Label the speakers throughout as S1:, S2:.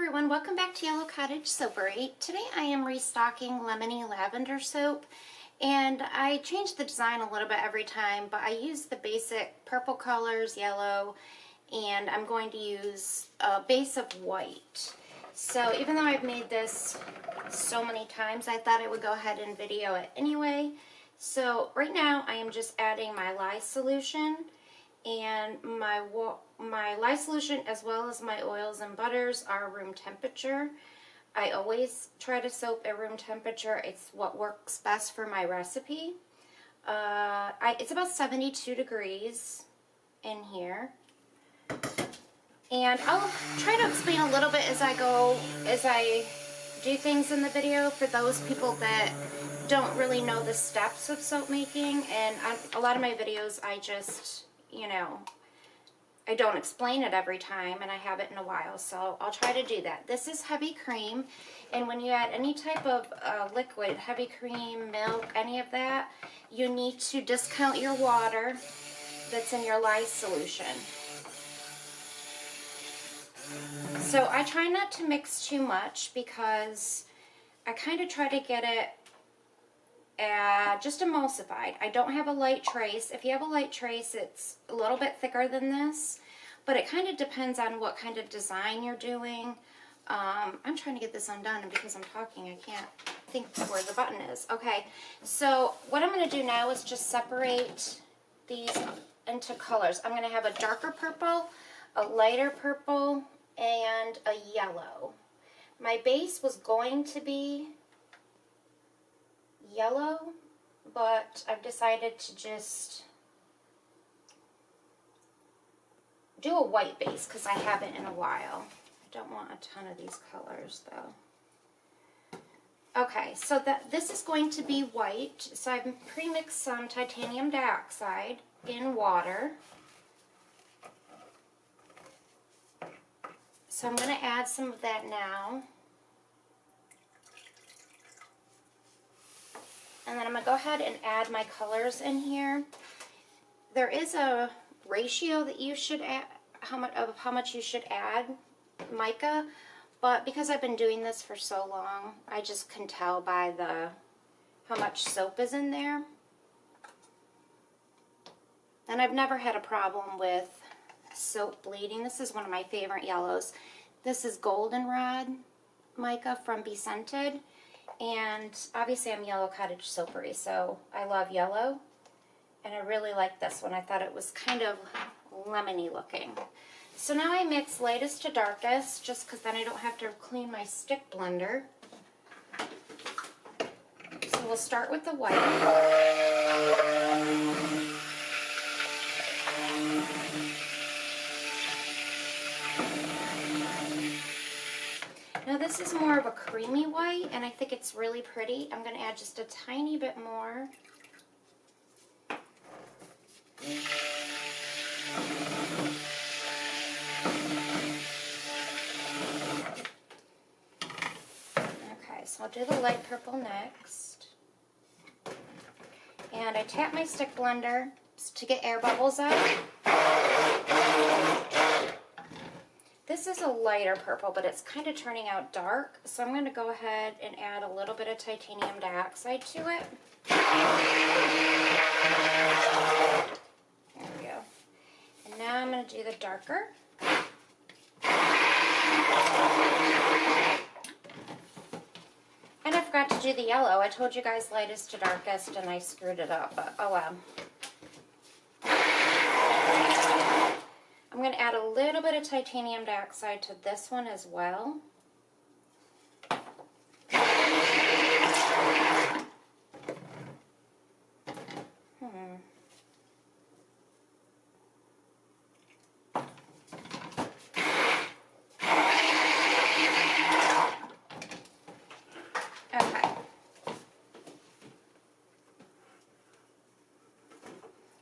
S1: everyone, welcome back to Yellow Cottage Soapery. Today I am restocking Lemony Lavender soap, and I change the design a little bit every time, but I use the basic purple colors, yellow, and I'm going to use a base of white. So even though I've made this so many times, I thought I would go ahead and video it anyway. So right now I am just adding my lye solution, and my lye solution as well as my oils and butters are room temperature. I always try to soap at room temperature. It's what works best for my recipe. It's about 72 degrees in here. And I'll try to explain a little bit as I do things in the video for those people that don't really know the steps of soap making. And a lot of my videos I just, I don't explain it every time, and I haven't in a while, so I'll try to do that. This is heavy cream, and when you add any type of liquid, heavy cream, milk, any of that, you need to discount your water that's in your lye solution. So I try not to mix too much because I kind of try to get it just emulsified. I don't have a light trace. If you have a light trace, it's a little bit thicker than this, but it kind of depends on what kind of design you're doing. I'm trying to get this undone, and because I'm talking, I can't think where the button is. Okay, so what I'm going to do now is just separate these into colors. I'm going to have a darker purple, a lighter purple, and a yellow. My base was going to be yellow, but I've decided to just do a white base because I haven't in a while. I don't want a ton of these colors though. Okay, so this is going to be white. So I've pre-mixed some titanium dioxide in water. So I'm going to add some of that now. And then I'm going to go ahead and add my colors in here. There is a ratio that you should add, how much you should add mica, but because I've been doing this for so long, I just can tell by how much soap is in there. And I've never had a problem with soap bleeding. This is one of my favorite yellows. This is Goldenrod mica from Be Scented. And obviously I'm Yellow Cottage Soapery, so I love yellow. And I really like this one. I thought it was kind of lemony looking. So now I mix lightest to darkest, just because then I don't have to clean my stick blender. So we'll start with the white. Now this is more of a creamy white, and I think it's really pretty. I'm going to add just a tiny bit more. Okay, so I'll do the light purple next. And I tap my stick blender to get air bubbles out. This is a lighter purple, but it's kind of turning out dark, so I'm going to go ahead and add a little bit of titanium dioxide to it. There we go. And now I'm going to do the darker. And I forgot to do the yellow. I told you guys lightest to darkest, and I screwed it up, but oh well. I'm going to add a little bit of titanium dioxide to this one as well. Okay.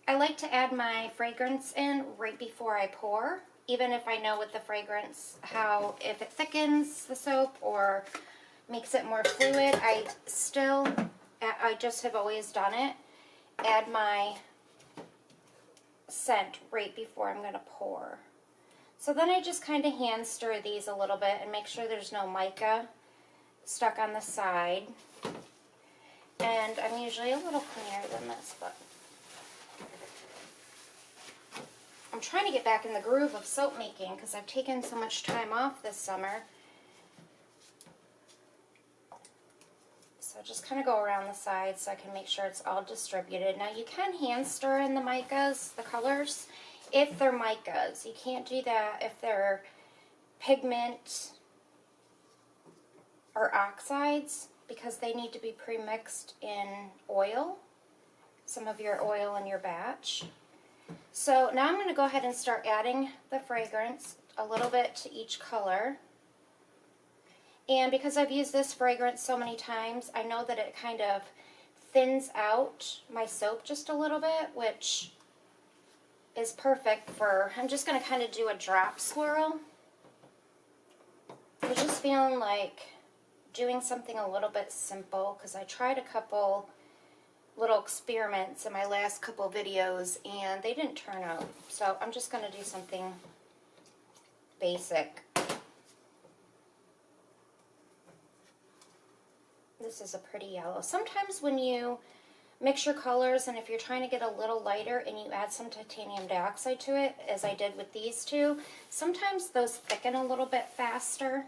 S1: I like to add my fragrance in right before I pour, even if I know with the fragrance if it thickens the soap or makes it more fluid. I just have always done it. Add my scent right before I'm going to pour. So then I just kind of hand stir these a little bit and make sure there's no mica stuck on the side. And I'm usually a little cleaner than this, but I'm trying to get back in the groove of soap making because I've taken so much time off this summer. So just kind of go around the sides so I can make sure it's all distributed. Now you can hand stir in the micas, the colors, if they're micas. You can't do that if they're pigment or oxides because they need to be pre-mixed in oil, some of your oil in your batch. So now I'm going to go ahead and start adding the fragrance, a little bit to each color. And because I've used this fragrance so many times, I know that it kind of thins out my soap just a little bit, which is perfect for, I'm just going to kind of do a drop swirl. I'm just feeling like doing something a little bit simple because I tried a couple little experiments in my last couple videos and they didn't turn out. So I'm just going to do something basic. This is a pretty yellow. Sometimes when you mix your colors and if you're trying to get a little lighter and you add some titanium dioxide to it, as I did with these two, sometimes those thicken a little bit faster.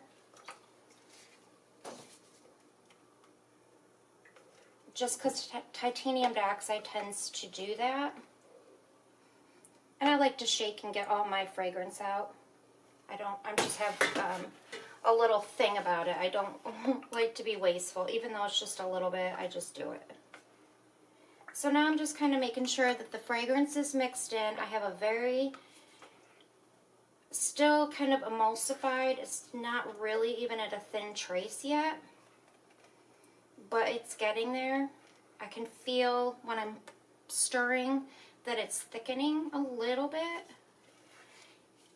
S1: Just because titanium dioxide tends to do that. And I like to shake and get all my fragrance out. I just have a little thing about it. I don't like to be wasteful. Even though it's just a little bit, I just do it. So now I'm just kind of making sure that the fragrance is mixed in. I have a very, still kind of emulsified. It's not really even at a thin trace yet, but it's getting there. I can feel when I'm stirring that it's thickening a little bit.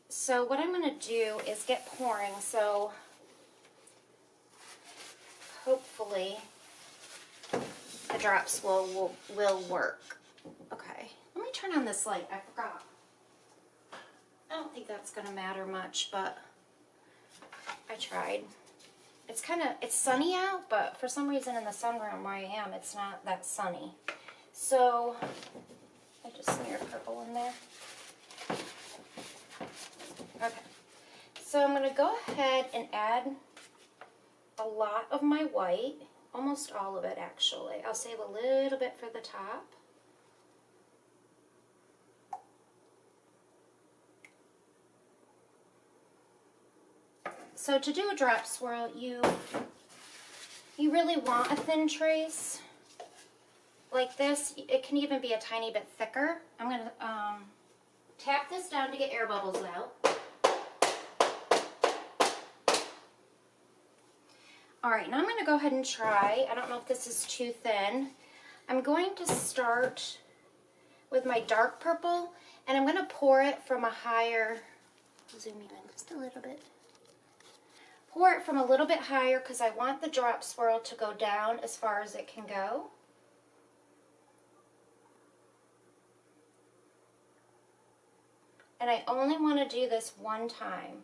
S1: So what I'm going to do is get pouring. So hopefully the drop swirl will work. Okay, let me turn on this light. I forgot. I don't think that's going to matter much, but I tried. It's sunny out, but for some reason in the sunroom where I am, it's not that sunny. So I just smeared purple in there. Okay, so I'm going to go ahead and add a lot of my white, almost all of it actually. I'll save a little bit for the top. So to do a drop swirl, you really want a thin trace like this. It can even be a tiny bit thicker. I'm going to tap this down to get air bubbles out. Alright, now I'm going to go ahead and try. I don't know if this is too thin. I'm going to start with my dark purple, and I'm going to pour it from a higher, zoom you in just a little bit. Pour it from a little bit higher because I want the drop swirl to go down as far as it can go. And I only want to do this one time.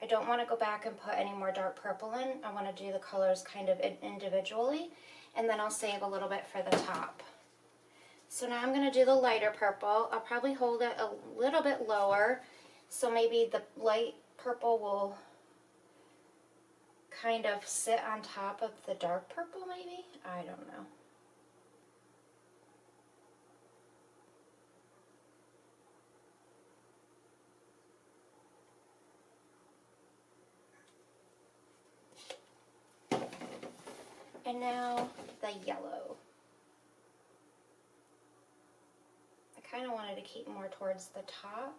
S1: I don't want to go back and put any more dark purple in. I want to do the colors kind of individually, and then I'll save a little bit for the top. So now I'm going to do the lighter purple. I'll probably hold it a little bit lower, so maybe the light purple will kind of sit on top of the dark purple maybe? I don't know. And now the yellow. I kind of wanted to keep more towards the top.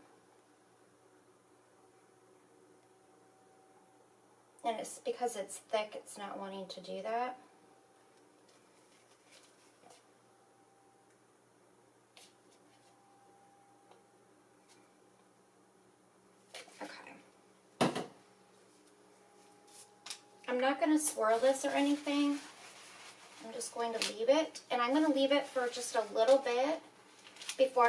S1: And it's because it's thick, it's not wanting to do that. Okay. I'm not going to swirl this or anything. I'm just going to leave it, and I'm going to leave it for just a little bit for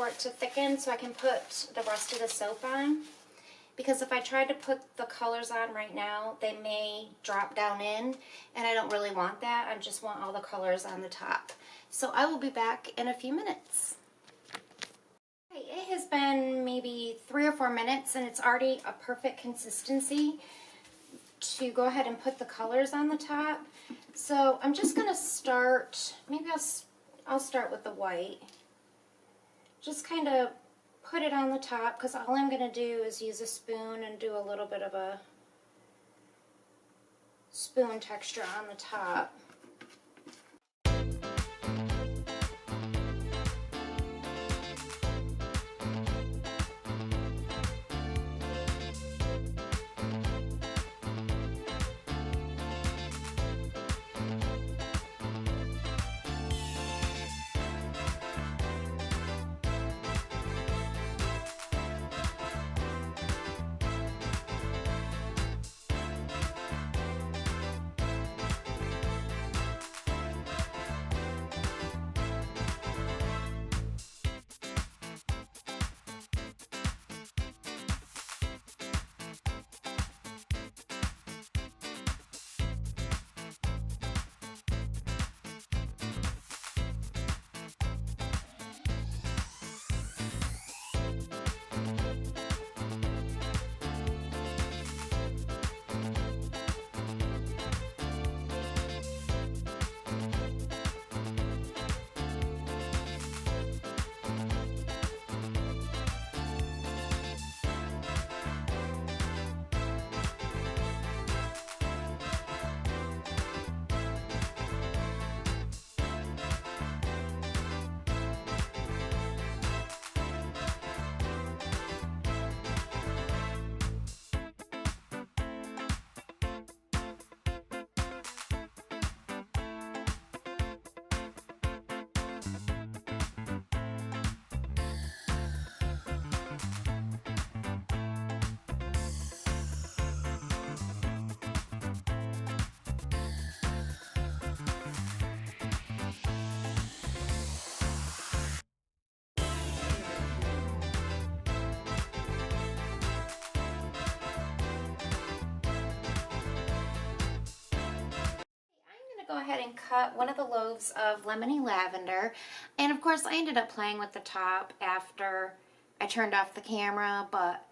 S1: it to thicken so I can put the rest of the soap on. Because if I tried to put the colors on right now, they may drop down in, and I don't really want that. I just want all the colors on the top. So I will be back in a few minutes. Okay, it has been maybe 3 or 4 minutes, and it's already a perfect consistency to go ahead and put the colors on the top. So I'm just going to start, maybe I'll start with the white. Just kind of put it on the top, because all I'm going to do is use a spoon and do a little bit of a spoon texture on the top. Go ahead and cut one of the loaves of Lemony Lavender, and of course I ended up playing with the top after I turned off the camera, but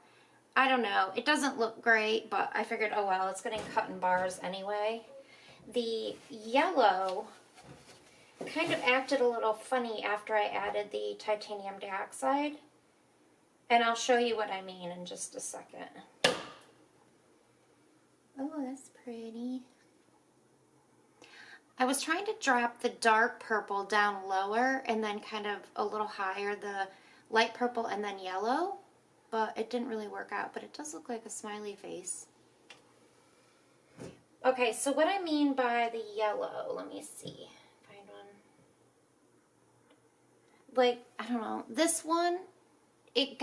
S1: I don't know, it doesn't look great, but I figured, oh well, it's getting cut in bars anyway. The yellow kind of acted a little funny after I added the titanium dioxide, and I'll show you what I mean in just a second. Oh, that's pretty. I was trying to drop the dark purple down lower and then kind of a little higher the light purple and then yellow, but it didn't really work out, but it does look like a smiley face. Okay, so what I mean by the yellow, let me see, find one. Like, I don't know, this one, it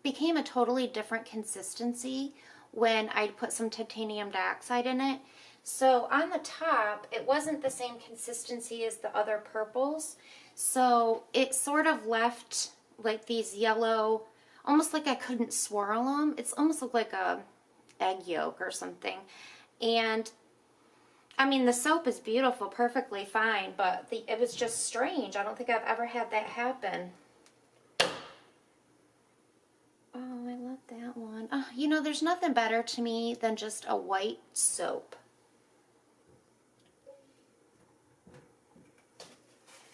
S1: became a totally different consistency when I put some titanium dioxide in it. So on the top, it wasn't the same consistency as the other purples. So it sort of left like these yellow, almost like I couldn't swirl them. It's almost looked like a egg yolk or something. And I mean, the soap is beautiful, perfectly fine, but it was just strange. I don't think I've ever had that happen. Oh, I love that one. Oh, you know, there's nothing better to me than just a white soap.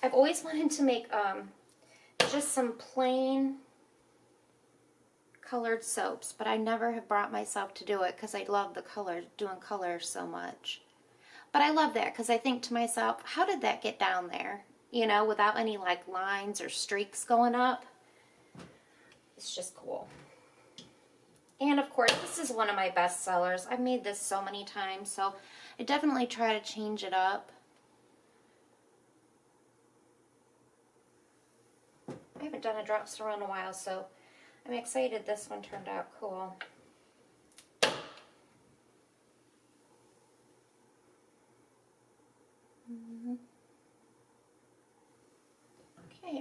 S1: I've always wanted to make just some plain colored soaps, but I never have brought myself to do it because I love the color, doing colors so much. But I love that because I think to myself, how did that get down there? You know, without any like lines or streaks going up. It's just cool. And of course, this is one of my best sellers. I've made this so many times, so I definitely try to change it up. I haven't done a drop swirl in a while, so I'm excited this one turned out cool.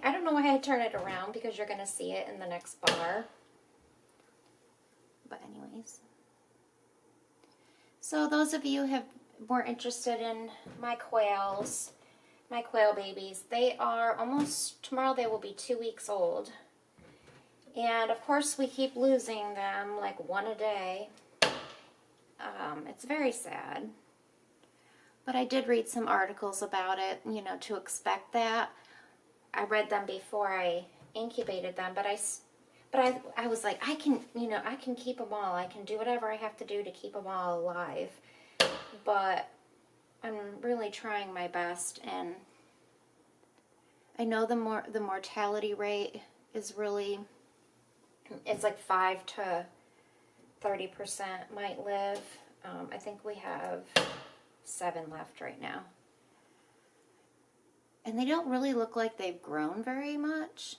S1: I don't know why I turn it around because you're going to see it in the next bar. But anyways. So those of you who were interested in my quails, my quail babies, they are almost, tomorrow they will be 2 weeks old. And of course we keep losing them, like one a day. It's very sad. But I did read some articles about it, you know, to expect that. I read them before I incubated them, but I was like, I can, you know, I can keep them all. I can do whatever I have to do to keep them all alive. But I'm really trying my best, and I know the mortality rate is really, it's like 5 to 30% might live. I think we have 7 left right now. And they don't really look like they've grown very much.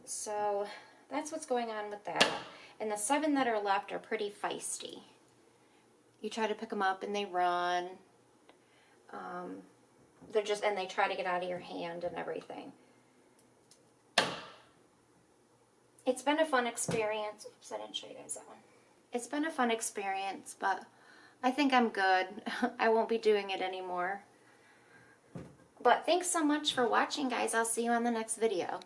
S1: So that's what's going on with that. And the 7 that are left are pretty feisty. You try to pick them up and they run. And they try to get out of your hand and everything. It's been a fun experience. Oops, I didn't show you guys that one. It's been a fun experience, but I think I'm good. I won't be doing it anymore. But thanks so much for watching, guys. I'll see you on the next video.